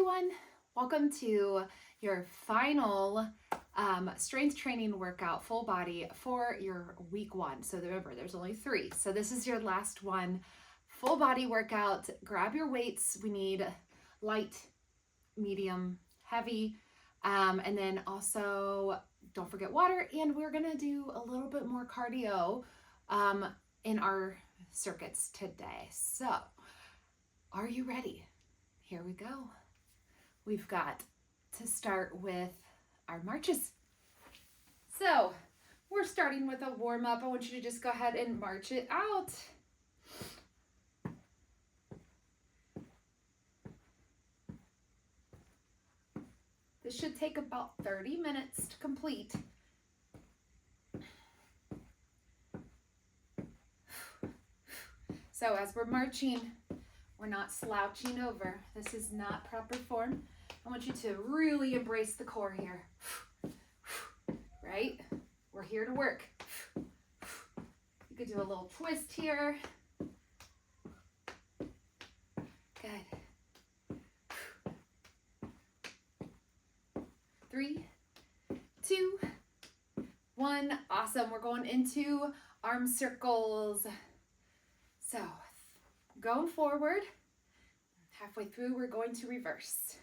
everyone. Welcome to your final strength training workout, full body for your week 1. So remember, there's only 3. So this is your last one, full body workout. Grab your weights. We need light, medium, heavy, and then also don't forget water. And we're gonna do a little bit more cardio in our circuits today. So are you ready? Here we go. We've got to start with our marches. So we're starting with a warm up. I want you to just go ahead and march it out. This should take about 30 minutes to complete. So as we're marching, we're not slouching over. This is not proper form. I want you to really embrace the core here. Right? We're here to work. You could do a little twist here. Good. 3, 2, 1. Awesome. We're going into arm circles. So going forward, halfway through, we're going to reverse.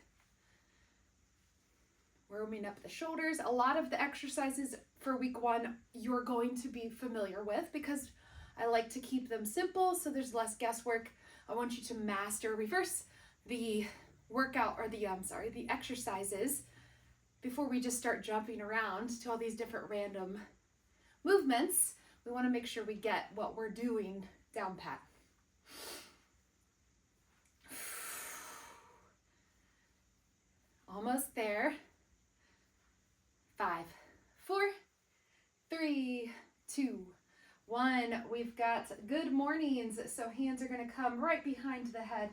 Warming up the shoulders. A lot of the exercises for week 1 you're going to be familiar with because I like to keep them simple so there's less guesswork. I want you to reverse the workout or the exercises before we just start jumping around to all these different random movements. We want to make sure we get what we're doing down pat. Almost there. 5, 4, 3, 2, 1. We've got good mornings. So hands are going to come right behind the head.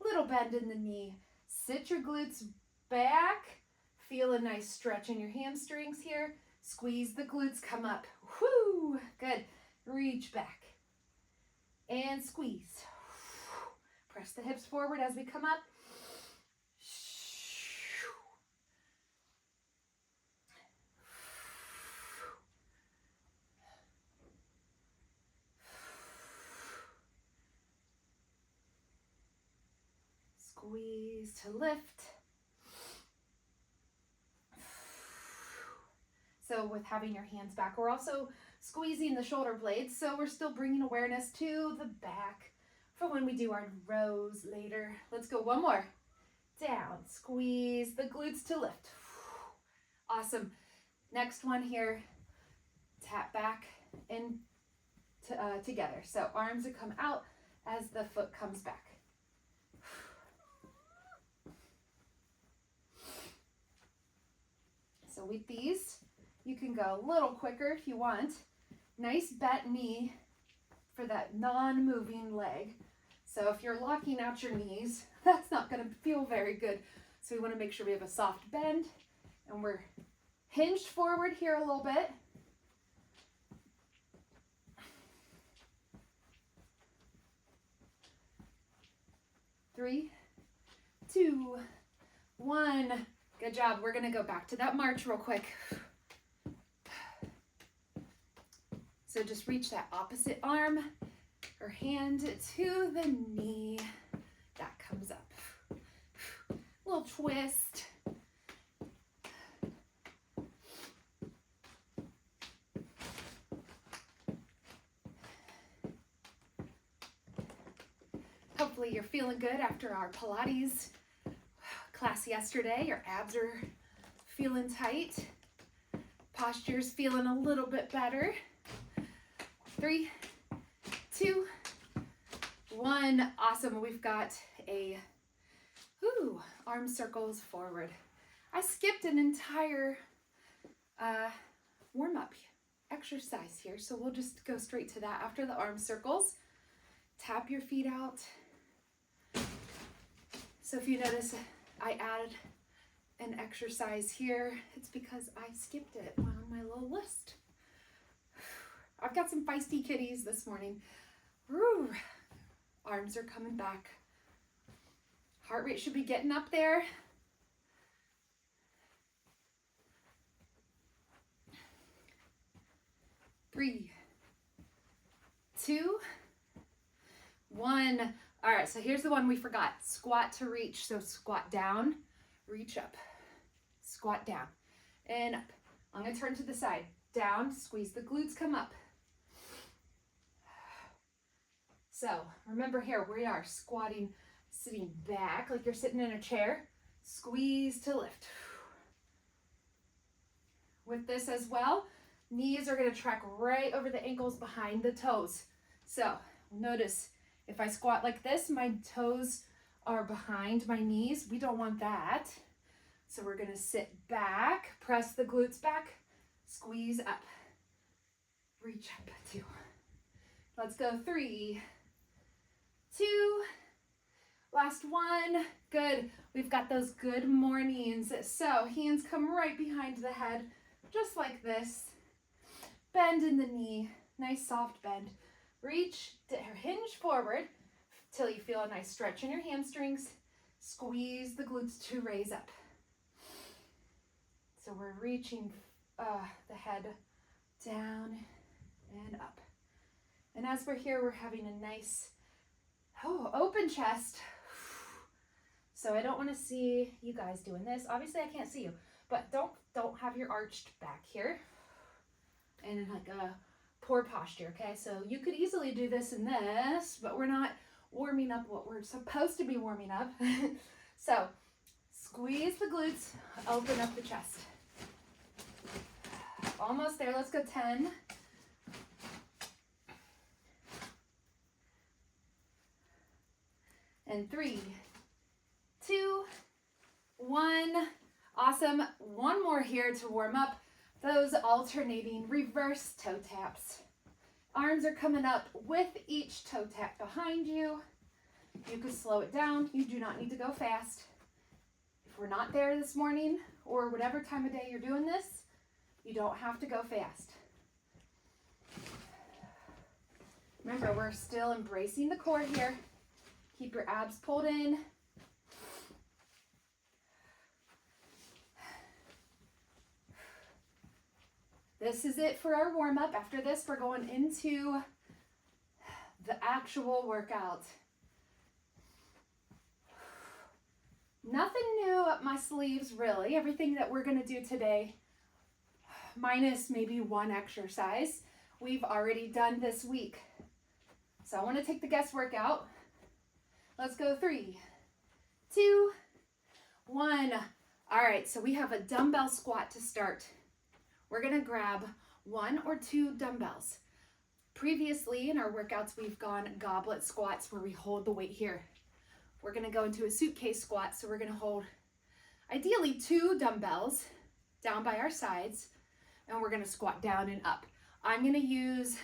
Little bend in the knee. Sit your glutes back. Feel a nice stretch in your hamstrings here. Squeeze the glutes, come up. Whoo! Good. Reach back. And squeeze. Press the hips forward as we come up. Squeeze to lift. So with having your hands back, we're also squeezing the shoulder blades. So we're still bringing awareness to the back for when we do our rows later. Let's go one more. Down, squeeze the glutes to lift. Awesome. Next one here, tap back and together. So arms will come out as the foot comes back. So with these, you can go a little quicker if you want. Nice bent knee for that non-moving leg. So if you're locking out your knees, that's not going to feel very good. So we want to make sure we have a soft bend and we're hinged forward here a little bit. Three, 2, 1. Good job. We're going to go back to that march real quick. So just reach that opposite arm or hand to the knee. That comes up. Little twist. Hopefully you're feeling good after our Pilates class yesterday. Your abs are feeling tight. Posture's feeling a little bit better. 3, 2, 1. Awesome. We've got a arm circles forward. I skipped an entire warm-up exercise here, so we'll just go straight to that after the arm circles. Tap your feet out. So if you notice, I added an exercise here. It's because I skipped it on my little list. I've got some feisty kitties this morning. Woo. Arms are coming back. Heart rate should be getting up there. 3, 2, 1. All right, so here's the one we forgot. Squat to reach. So squat down, reach up, squat down, and up. I'm going to turn to the side. Down, squeeze the glutes, come up. So remember here, we are squatting, sitting back like you're sitting in a chair. Squeeze to lift. With this as well, knees are going to track right over the ankles behind the toes. So notice if I squat like this, my toes are behind my knees. We don't want that. So we're going to sit back, press the glutes back, squeeze up, reach up, 2. Let's go, 3, 2, last 1. Good. We've got those good mornings. So hands come right behind the head, just like this. Bend in the knee, nice soft bend. Reach, hinge forward till you feel a nice stretch in your hamstrings. Squeeze the glutes to raise up. So we're reaching the head down and up. And as we're here, we're having a nice open chest. So I don't want to see you guys doing this. Obviously, I can't see you, but don't have your arched back here and like a poor posture, okay? So you could easily do this and this, but we're not warming up what we're supposed to be warming up. So squeeze the glutes, open up the chest. Almost there. Let's go, 10. And 3, 2, 1. Awesome. One more here to warm up. Those alternating reverse toe taps. Arms are coming up with each toe tap behind you. You could slow it down. You do not need to go fast. If we're not there this morning or whatever time of day you're doing this, you don't have to go fast. Remember, we're still embracing the core here. Keep your abs pulled in. This is it for our warm-up. After this, we're going into the actual workout. Nothing new up my sleeves, really. Everything that we're going to do today, minus maybe one exercise, we've already done this week. So I want to take the guesswork out. Let's go, 3, 2, 1. All right, so we have a dumbbell squat to start. We're going to grab 1 or 2 dumbbells. Previously in our workouts, we've gone goblet squats where we hold the weight here. We're going to go into a suitcase squat, so we're going to hold ideally 2 dumbbells down by our sides, and we're going to squat down and up. I'm going to use,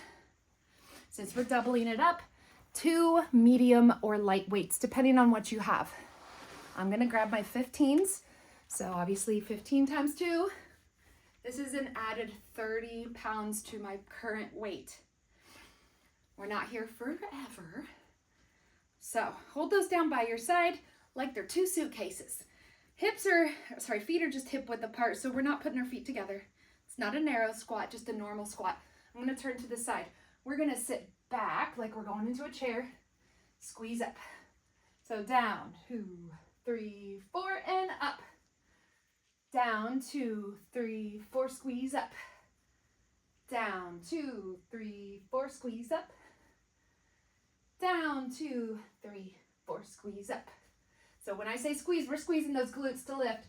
since we're doubling it up, 2 medium or light weights, depending on what you have. I'm going to grab my 15s, so obviously 15 times 2. This is an added 30 pounds to my current weight. We're not here forever. So hold those down by your side like they're 2 suitcases. Feet are just hip width apart, so we're not putting our feet together. It's not a narrow squat, just a normal squat. I'm going to turn to the side. We're going to sit back like we're going into a chair. Squeeze up. So down, 2, 3, 4, and up. Down, 2, 3, 4, squeeze up. Down, 2, 3, 4, squeeze up. Down, 2, 3, 4, squeeze up. So when I say squeeze, we're squeezing those glutes to lift.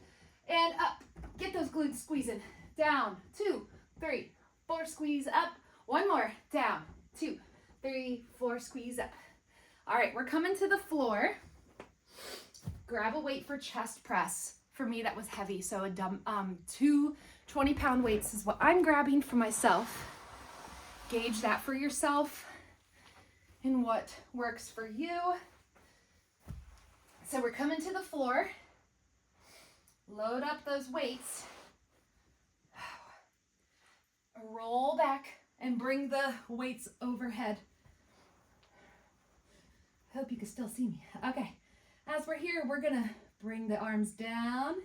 And up. Get those glutes squeezing. Down, 2, 3, 4, squeeze up. One more. Down, 2, 3, 4, squeeze up. All right, we're coming to the floor. Grab a weight for chest press. For me, that was heavy, so 2 20-pound weights is what I'm grabbing for myself. Gauge that for yourself and what works for you. So we're coming to the floor. Load up those weights. Roll back and bring the weights overhead. Hope you can still see me. Okay, as we're here, we're gonna bring the arms down,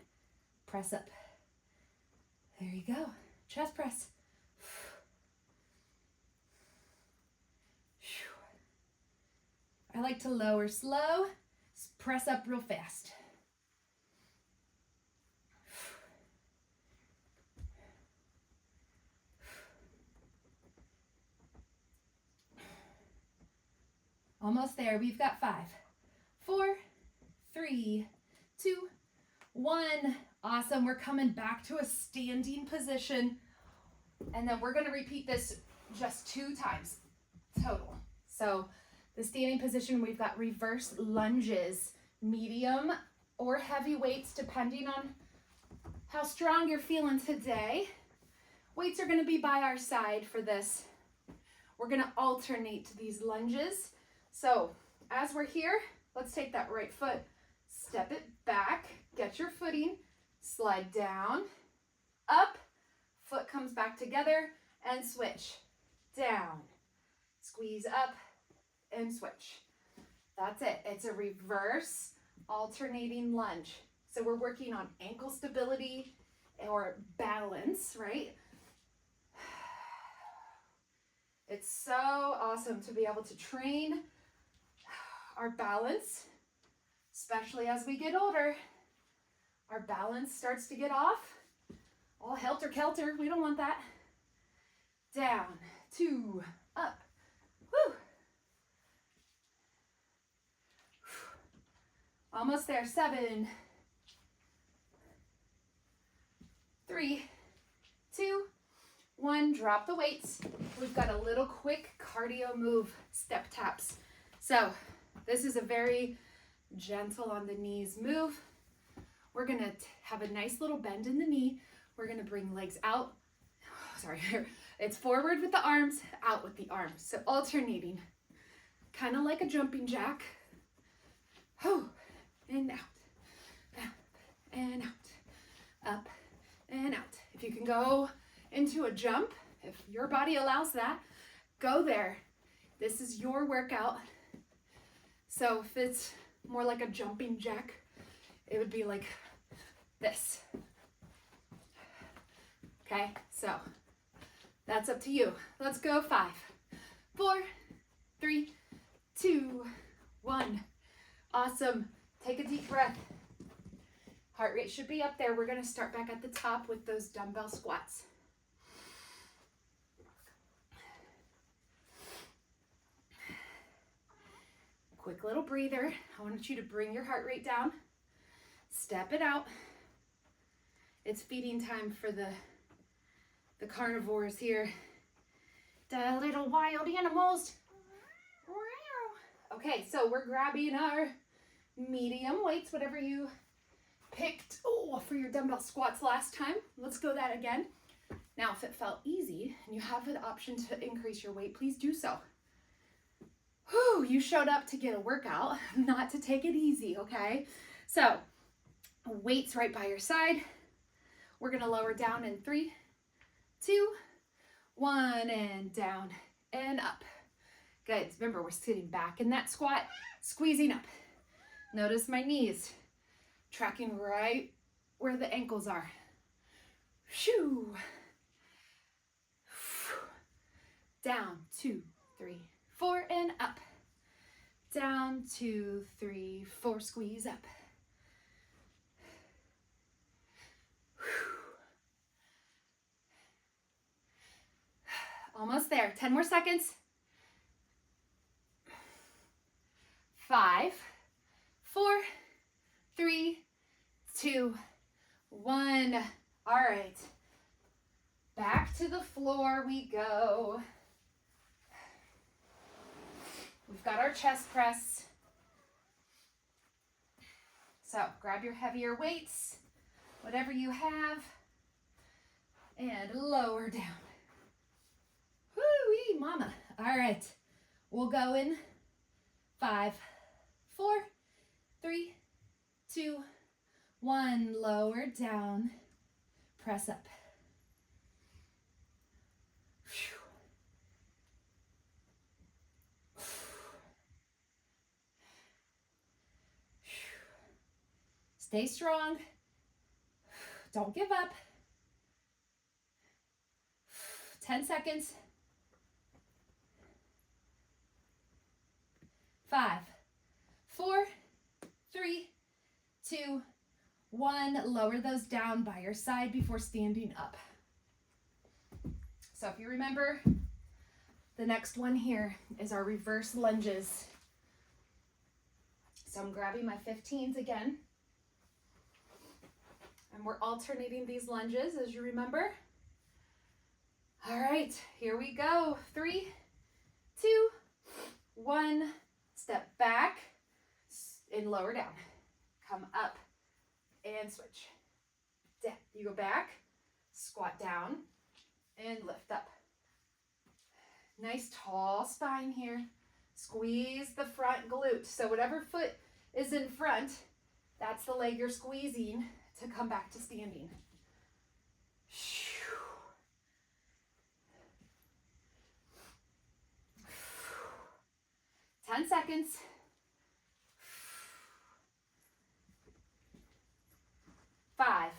press up. There you go, chest press. I like to lower slow, press up real fast. Almost there. We've got 5, 4, 3, 2, 1. Awesome. We're coming back to a standing position. And then we're going to repeat this just 2 times total. So the standing position, we've got reverse lunges, medium or heavy weights, depending on how strong you're feeling today. Weights are going to be by our side for this. We're going to alternate these lunges. So as we're here, let's take that right foot, step it back, get your footing, slide down, up, foot comes back together, and switch. Down, squeeze up, and switch. That's it. It's a reverse alternating lunge. So we're working on ankle stability or balance, right? It's so awesome to be able to train our balance, especially as we get older. Our balance starts to get off. All helter-kelter. We don't want that. Down, 2, up. Woo. Almost there. 7, 3, 2, 1. Drop the weights. We've got a little quick cardio move, step taps. So this is a very gentle on the knees move. We're going to have a nice little bend in the knee. We're going to bring legs out. Sorry, it's forward with the arms, out with the arms. So alternating, kind of like a jumping jack. And out, up and out, up and out. If you can go into a jump, if your body allows that, go there. This is your workout. So if it's more like a jumping jack, it would be like this. Okay, so that's up to you. Let's go. 5, 4, 3, 2, 1. Awesome. Take a deep breath. Heart rate should be up there. We're going to start back at the top with those dumbbell squats. Quick little breather. I want you to bring your heart rate down. Step it out. It's feeding time for the carnivores here. The little wild animals. Okay, so we're grabbing our medium weights, whatever you picked for your dumbbell squats last time. Let's go that again. Now, if it felt easy and you have the option to increase your weight, please do so. Whew, you showed up to get a workout, not to take it easy, okay? So, weights right by your side. We're gonna lower down in 3, 2, 1, and down and up. Good, remember we're sitting back in that squat, squeezing up. Notice my knees tracking right where the ankles are. Shoo. Down, 2, 3, 4, and up. Down, 2, 3, 4, squeeze up. Almost there. 10 more seconds. 5, 4, 3, 2, 1. All right. Back to the floor we go. We've got our chest press. So grab your heavier weights, whatever you have, and lower down. Woo-wee, mama. All right. We'll go in 5, 4, 3, 2, 1. Lower down. Press up. Stay strong. Don't give up. 10 seconds. 5, 4, 3, 2, 1. Lower those down by your side before standing up. So if you remember, the next one here is our reverse lunges. So I'm grabbing my 15s again. And we're alternating these lunges, as you remember. All right, here we go. 3, 2, 1. Step back and lower down. Come up and switch. Down. You go back, squat down, and lift up. Nice tall spine here. Squeeze the front glute. So whatever foot is in front, that's the leg you're squeezing to come back to standing. 10 seconds. 5,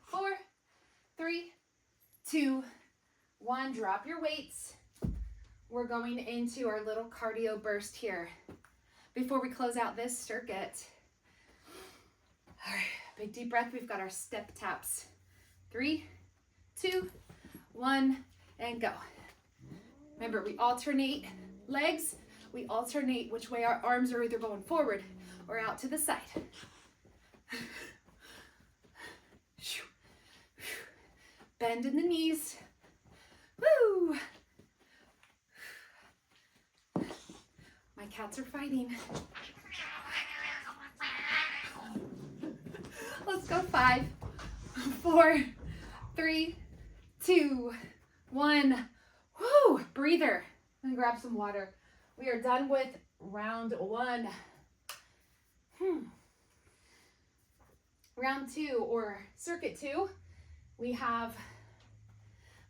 4, 3, 2, 1. Drop your weights. We're going into our little cardio burst here. Before we close out this circuit, all right, big deep breath. We've got our step taps. 3, 2, 1, and go. Remember, we alternate legs. We alternate which way our arms are either going forward or out to the side. Bend in the knees. Woo! My cats are fighting. Let's go. 5, 4, 3, 2, 1. Woo! Breather. And grab some water. We are done with round 1. Round 2, or circuit 2, we have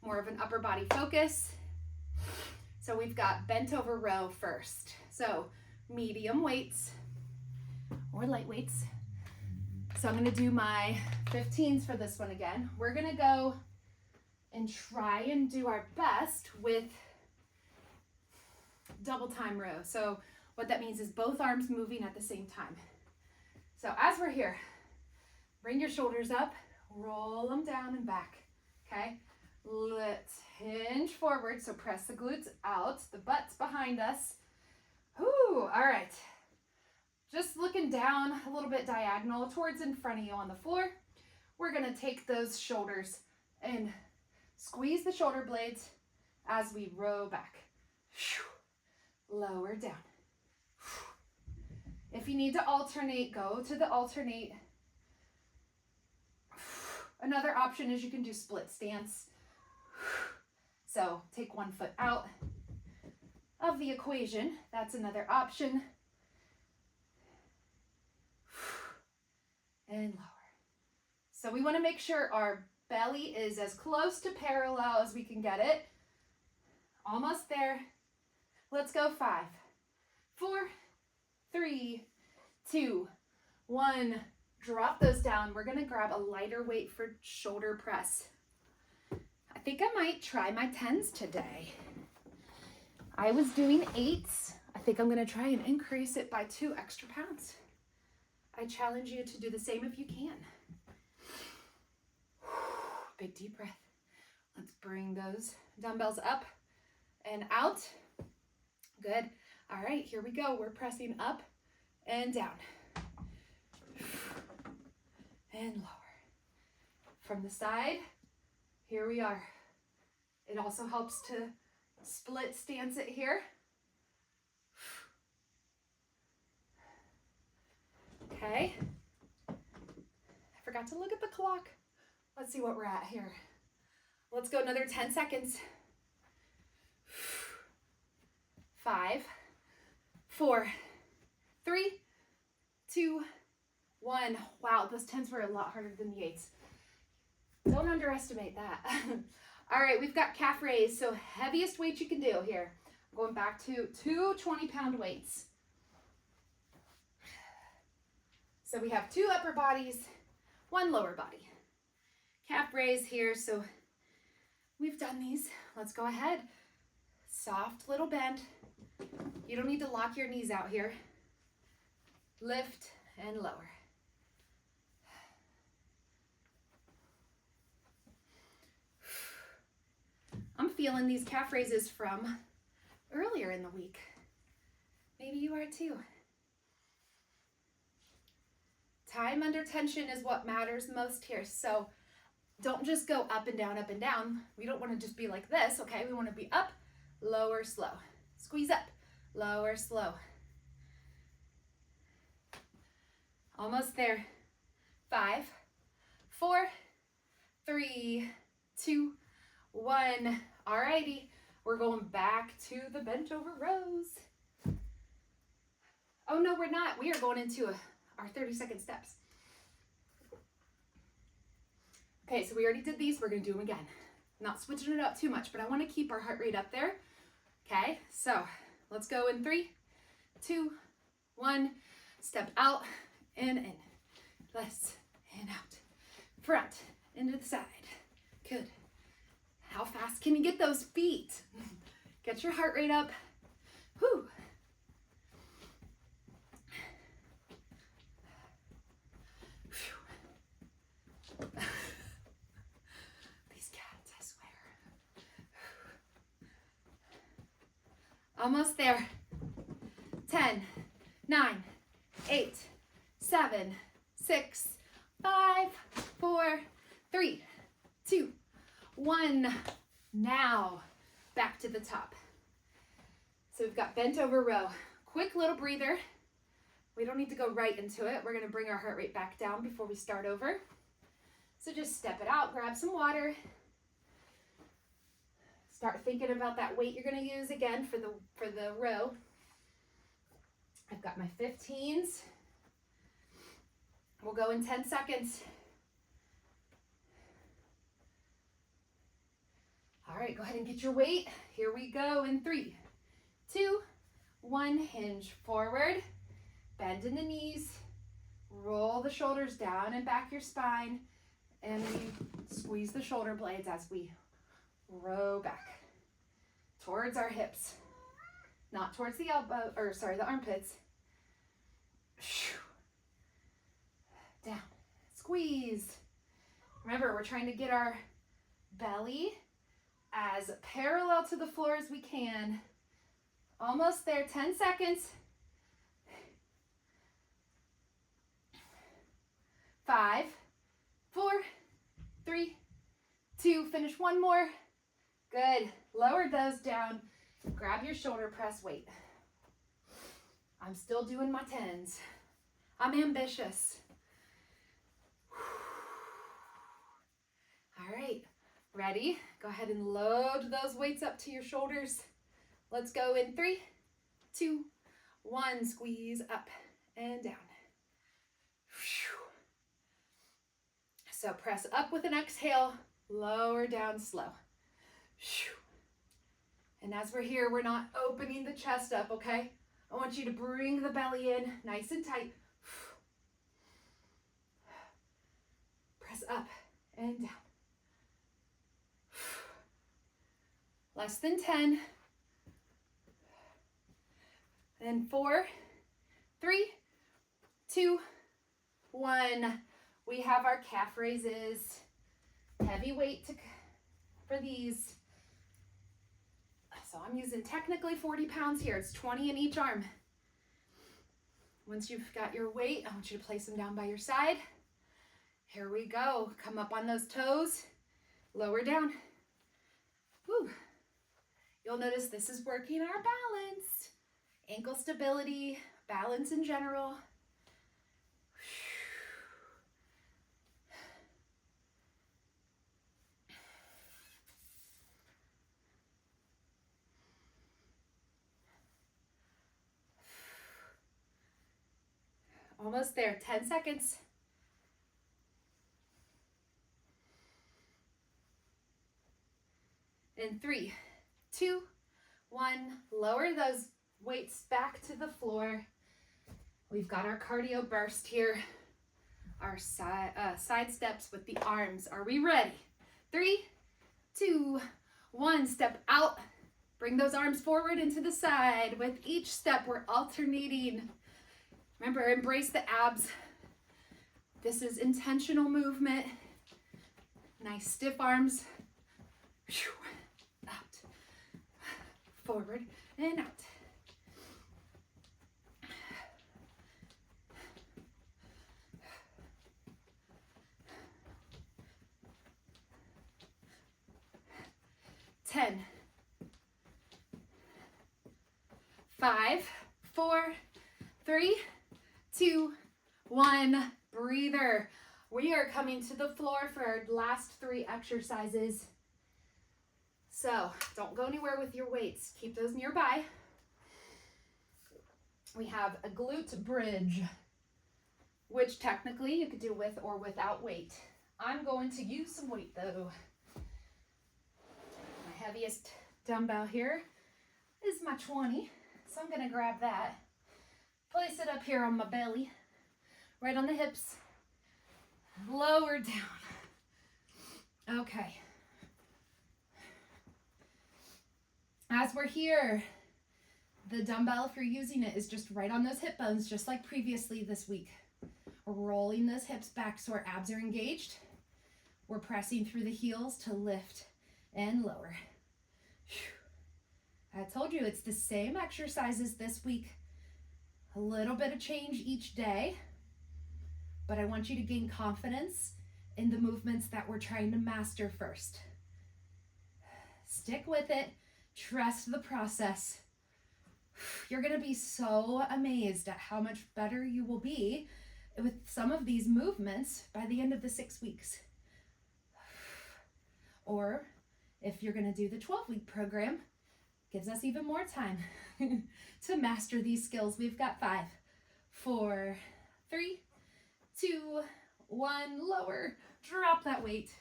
more of an upper body focus. So we've got bent over row first. So medium weights or light weights. So I'm going to do my 15s for this one again. We're going to go and try and do our best with double time row. So what that means is both arms moving at the same time. So as we're here, bring your shoulders up, roll them down and back, okay? Let's hinge forward, so press the glutes out, the butt's behind us. Whoo, all right. Just looking down a little bit diagonal towards in front of you on the floor. We're gonna take those shoulders and squeeze the shoulder blades as we row back. Lower down. If you need to alternate, go to the alternate. Another option is you can do split stance. So take one foot out of the equation. That's another option. And lower. So we want to make sure our belly is as close to parallel as we can get it. Almost there. Let's go. 5, 4, 3, 2, 1. Drop those down. We're going to grab a lighter weight for shoulder press. I think I might try my 10s today. I was doing 8s. I think I'm going to try and increase it by 2 extra pounds. I challenge you to do the same if you can. Big deep breath. Let's bring those dumbbells up and out. Good. All right, here we go. We're pressing up and down. And lower. From the side, here we are. It also helps to split stance it here. Okay. I forgot to look at the clock. Let's see what we're at here. Let's go another 10 seconds. 5, 4, 3, 2, 1. Wow, those 10s were a lot harder than the 8s. Don't underestimate that. All right, we've got calf raise. So heaviest weight you can do here. I'm going back to 2 20-pound weights. So we have 2 upper bodies, 1 lower body. Calf raise here. So we've done these. Let's go ahead. Soft little bend. You don't need to lock your knees out here. Lift and lower. I'm feeling these calf raises from earlier in the week. Maybe you are too. Time under tension is what matters most here. So don't just go up and down, up and down. We don't want to just be like this, okay? We want to be up, lower, slow. Squeeze up, lower, slow. Almost there. 5, 4, 3, 2, 1. Alrighty, we're going back to the bent over rows. Oh no, we're not. We are going into our 30-second steps. Okay, so we already did these. We're going to do them again. Not switching it up too much, but I want to keep our heart rate up there. Okay, so let's go in 3, 2, 1. Step out and in. Left and out. Front, into the side. Good. How fast can you get those feet? Get your heart rate up. Whew. These cats, I swear. Almost there. 10, 9, 8, 7, 6, 5, 4, 3, 2, 1. Now, back to the top. So we've got bent over row. Quick little breather. We don't need to go right into it. We're going to bring our heart rate back down before we start over. So just step it out, grab some water. Start thinking about that weight you're going to use again for the row. I've got my 15s. We'll go in 10 seconds. All right, go ahead and get your weight. Here we go in 3, 2, 1. Hinge forward. Bend in the knees. Roll the shoulders down and back your spine. And we squeeze the shoulder blades as we row back towards our hips. Not towards the the armpits. Down. Squeeze. Remember, we're trying to get our belly as parallel to the floor as we can. Almost there. 10 seconds. 5, 4, 3, 2. Finish one more. Good. Lower those down. Grab your shoulder press weight. I'm still doing my 10s. I'm ambitious. All right. Ready? Go ahead and load those weights up to your shoulders. Let's go in 3, 2, 1. Squeeze up and down. So press up with an exhale, lower down slow. And as we're here, we're not opening the chest up, okay? I want you to bring the belly in nice and tight. Press up and down. Less than 10. And 4, 3, 2, 1. We have our calf raises. Heavy weight for these. So I'm using technically 40 pounds here. It's 20 in each arm. Once you've got your weight, I want you to place them down by your side. Here we go. Come up on those toes. Lower down. Woo. You'll notice this is working our balance. Ankle stability, balance in general. Almost there. 10 seconds. In 3, 2, 1. Lower those weights back to the floor. We've got our cardio burst here. Our side steps with the arms. Are we ready? 3, 2, 1. Step out. Bring those arms forward and to the side. With each step, we're alternating. Remember, embrace the abs. This is intentional movement. Nice stiff arms. Out. Forward and out. Ten. 5, 4, 3, 2, 1. Breather. We are coming to the floor for our last 3 exercises. So don't go anywhere with your weights. Keep those nearby. We have a glute bridge, which technically you could do with or without weight. I'm going to use some weight though. My heaviest dumbbell here is my 20. So I'm going to grab that, place it up here on my belly, right on the hips, lower down. Okay. As we're here, the dumbbell, if you're using it, is just right on those hip bones, just like previously this week. We're rolling those hips back so our abs are engaged. We're pressing through the heels to lift and lower. I told you it's the same exercises this week. A little bit of change each day, but I want you to gain confidence in the movements that we're trying to master first. Stick with it. Trust the process. You're going to be so amazed at how much better you will be with some of these movements by the end of the 6 weeks. Or if you're going to do the 12-week program, gives us even more time to master these skills. We've got 5, 4, 3, 2, 1, lower, drop that weight.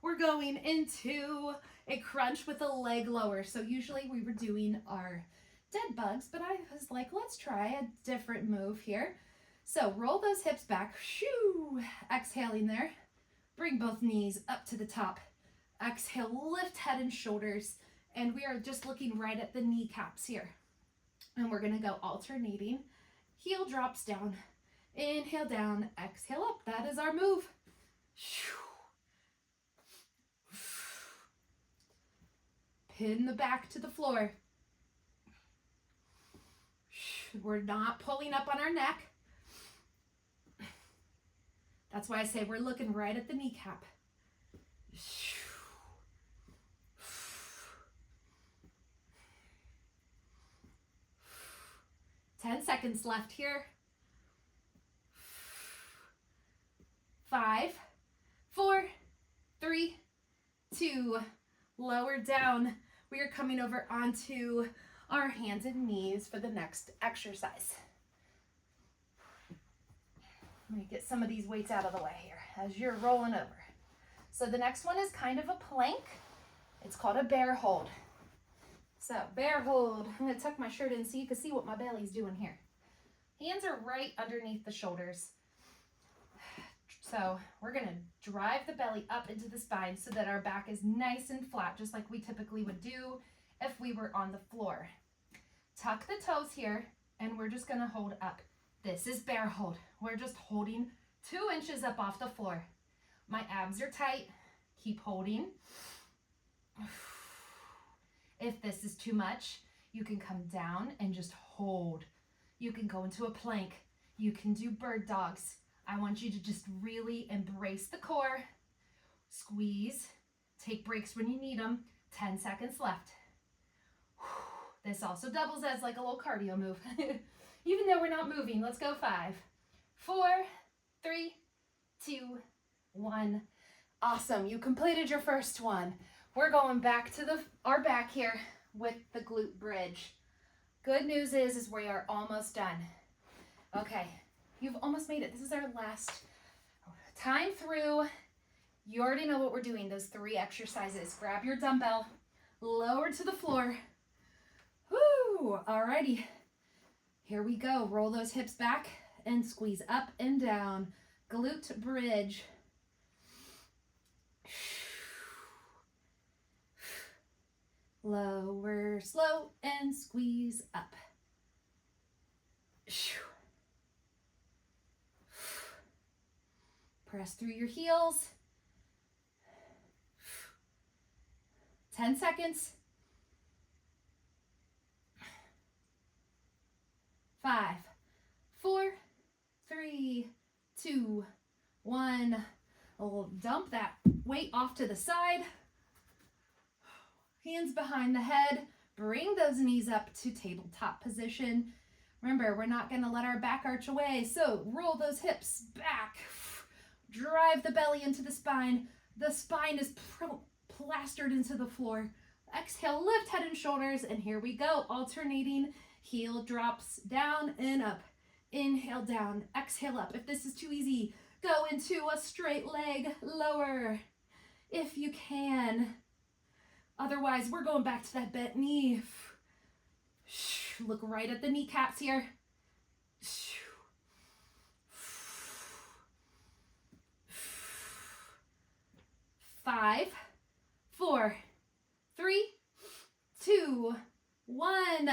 We're going into a crunch with a leg lower. So usually we were doing our dead bugs, but I was like, let's try a different move here. So roll those hips back, shoo, exhaling there. Bring both knees up to the top. Exhale, lift head and shoulders. And we are just looking right at the kneecaps here. And we're going to go alternating. Heel drops down. Inhale down. Exhale up. That is our move. Pin the back to the floor. We're not pulling up on our neck. That's why I say we're looking right at the kneecap. 10 seconds left here. 5, 4, 3, 2, lower down. We are coming over onto our hands and knees for the next exercise. Let me get some of these weights out of the way here as you're rolling over. So the next one is kind of a plank. It's called a bear hold. So bear hold. I'm going to tuck my shirt in so you can see what my belly's doing here. Hands are right underneath the shoulders. So we're going to drive the belly up into the spine so that our back is nice and flat, just like we typically would do if we were on the floor. Tuck the toes here, and we're just going to hold up. This is bear hold. We're just holding 2 inches up off the floor. My abs are tight. Keep holding. If this is too much, you can come down and just hold. You can go into a plank. You can do bird dogs. I want you to just really embrace the core. Squeeze. Take breaks when you need them. 10 seconds left. This also doubles as like a little cardio move. Even though we're not moving, let's go. 5, 4, 3, 2, 1. Awesome. You completed your first one. We're going back to our back here with the glute bridge. Good news is we are almost done. Okay, you've almost made it. This is our last time through. You already know what we're doing, those 3 exercises. Grab your dumbbell, lower to the floor. Woo! Alrighty, here we go. Roll those hips back and squeeze up and down. Glute bridge. Lower, slow, and squeeze up. Press through your heels. 10 seconds. 5, 4, 3, 2, 1. We'll dump that weight off to the side. Hands behind the head. Bring those knees up to tabletop position. Remember, we're not going to let our back arch away. So roll those hips back. Drive the belly into the spine. The spine is plastered into the floor. Exhale, lift head and shoulders. And here we go. Alternating heel drops down and up. Inhale down. Exhale up. If this is too easy, go into a straight leg. Lower if you can. Otherwise, we're going back to that bent knee. Look right at the kneecaps here. 5, 4, 3, 2, 1.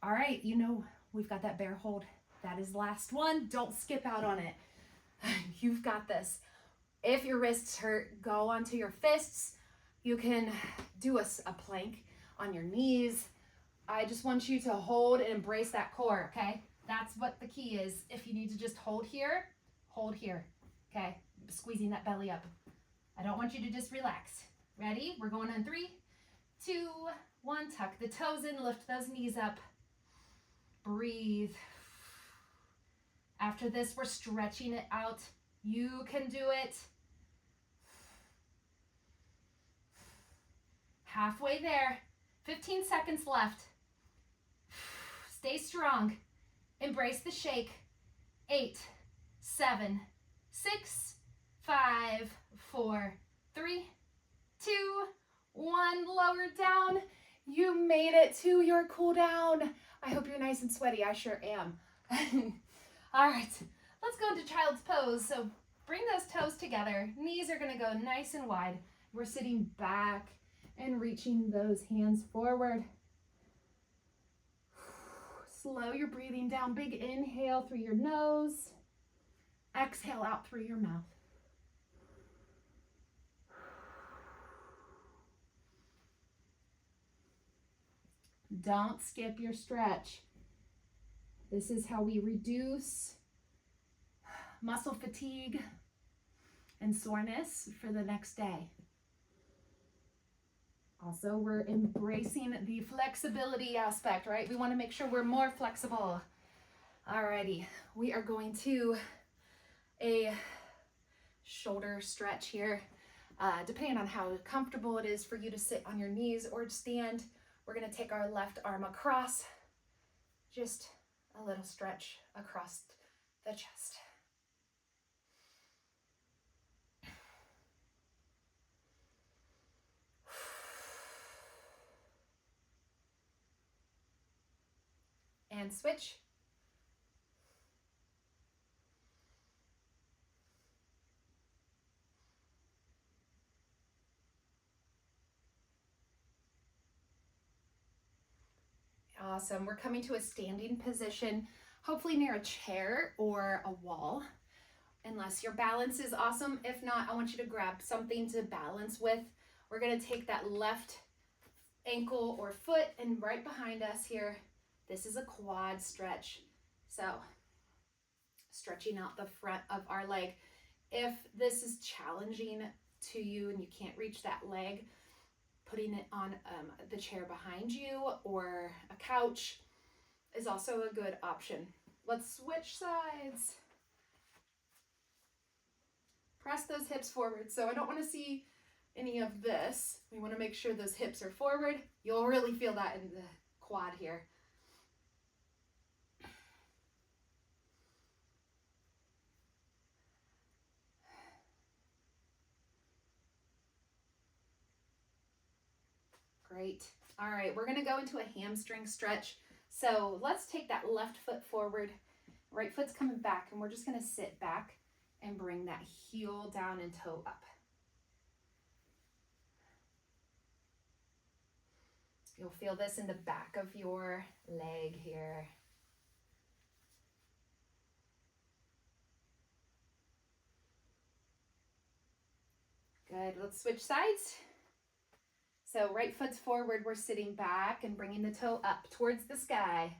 All right, you know, we've got that bear hold. That is last one. Don't skip out on it. You've got this. If your wrists hurt, go onto your fists. You can do a plank on your knees. I just want you to hold and embrace that core, okay? That's what the key is. If you need to just hold here, okay? Squeezing that belly up. I don't want you to just relax. Ready? We're going on 3, 2, 1. Tuck the toes in, lift those knees up. Breathe. After this, we're stretching it out. You can do it. Halfway there. 15 seconds left. Stay strong. Embrace the shake. 8, 7, 6, 5, 4, 3, 2, 1. Lower down. You made it to your cool down. I hope you're nice and sweaty. I sure am. All right, let's go into child's pose. So bring those toes together. Knees are gonna go nice and wide. We're sitting back and reaching those hands forward. Slow your breathing down. Big inhale through your nose. Exhale out through your mouth. Don't skip your stretch. This is how we reduce muscle fatigue and soreness for the next day. Also, we're embracing the flexibility aspect, right? We want to make sure we're more flexible. Alrighty, we are going to a shoulder stretch here. Depending on how comfortable it is for you to sit on your knees or stand, we're going to take our left arm across. Just a little stretch across the chest. And switch. Awesome. We're coming to a standing position, hopefully near a chair or a wall, unless your balance is awesome. If not, I want you to grab something to balance with. We're going to take that left ankle or foot, and right behind us here, this is a quad stretch. So stretching out the front of our leg. If this is challenging to you and you can't reach that leg, putting it on the chair behind you or a couch is also a good option. Let's switch sides. Press those hips forward. So I don't want to see any of this. We want to make sure those hips are forward. You'll really feel that in the quad here. Great. All right, we're gonna go into a hamstring stretch. So let's take that left foot forward. Right foot's coming back, and we're just gonna sit back and bring that heel down and toe up. You'll feel this in the back of your leg here. Good, let's switch sides. So right foot's forward, we're sitting back and bringing the toe up towards the sky.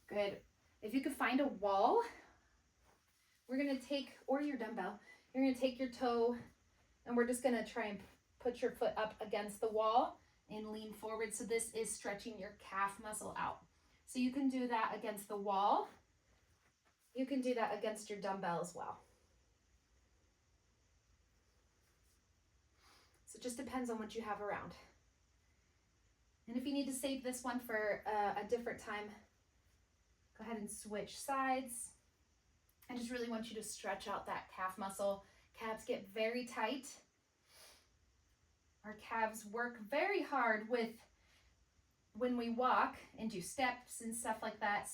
Good. If you could find a wall, we're gonna take, or your dumbbell, you're gonna take your toe and we're just gonna try and put your foot up against the wall and lean forward. So this is stretching your calf muscle out. So you can do that against the wall. You can do that against your dumbbell as well. So it just depends on what you have around. And if you need to save this one for a different time, go ahead and switch sides. I just really want you to stretch out that calf muscle. Calves get very tight. Our calves work very hard with when we walk and do steps and stuff like that.